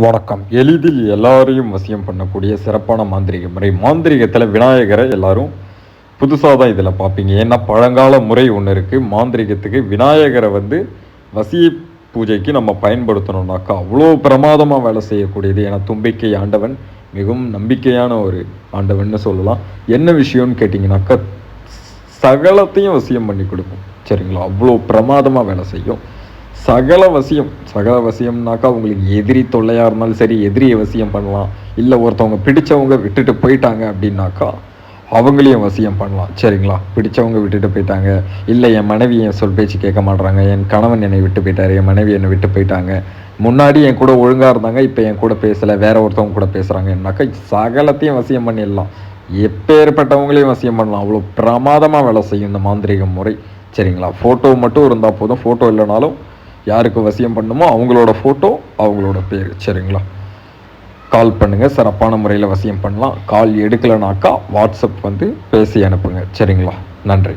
வணக்கம். எளிதில் எல்லாரையும் வசியம் பண்ணக்கூடிய சிறப்பான மாந்திரீக முறை. மாந்திரீகத்தில் விநாயகரை எல்லாரும் புதுசாக தான் இதில் பார்ப்பீங்க. ஏன்னா பழங்கால முறை ஒன்று இருக்குது. மாந்திரீகத்துக்கு விநாயகரை வசிய பூஜைக்கு நம்ம பயன்படுத்தணும்னாக்கா அவ்வளோ பிரமாதமாக வேலை செய்யக்கூடியது. ஏன்னா தும்பிக்கை ஆண்டவன் மிகவும் நம்பிக்கையான ஒரு ஆண்டவன் சொல்லலாம். என்ன விஷயம்னு கேட்டிங்கனாக்கா சகலத்தையும் வசியம் பண்ணி கொடுக்கும். சரிங்களா? அவ்வளோ பிரமாதமாக வேலை செய்யும். சகல வசியம்னாக்கா உங்களுக்கு எதிரி தொல்லையாக இருந்தாலும் சரி, எதிரியை வசியம் பண்ணலாம். இல்லை ஒருத்தவங்க பிடிச்சவங்க விட்டுட்டு போயிட்டாங்க அப்படின்னாக்கா அவங்களையும் வசியம் பண்ணலாம். சரிங்களா? பிடிச்சவங்க விட்டுட்டு போயிட்டாங்க, இல்லை என் மனைவி என் சொல் பேச்சு கேட்க மாட்றாங்க, என் கணவன் என்னை விட்டு போயிட்டாரு, என் மனைவி என்னை விட்டு போயிட்டாங்க, முன்னாடி என் கூட ஒழுங்காக இருந்தாங்க, இப்போ என் கூட பேசலை, வேற ஒருத்தவங்க கூட பேசுகிறாங்கன்னாக்கா சகலத்தையும் வசியம் பண்ணிடலாம். எப்பேற்பட்டவங்களையும் வசியம் பண்ணலாம். அவ்வளோ பிரமாதமாக வேலை செய்யும் இந்த மாந்திரிக முறை. சரிங்களா? ஃபோட்டோ மட்டும் இருந்தால் போதும். ஃபோட்டோ இல்லைனாலும் யாருக்கு வசியம் பண்ணுமோ அவங்களோட ஃபோட்டோ, அவங்களோட பேர். சரிங்களா? கால் பண்ணுங்கள். சிறப்பான முறையில் வசியம் பண்ணலாம். கால் எடுக்கலைனாக்கா வாட்ஸ்அப் பேசி அனுப்புங்க. சரிங்களா? நன்றி.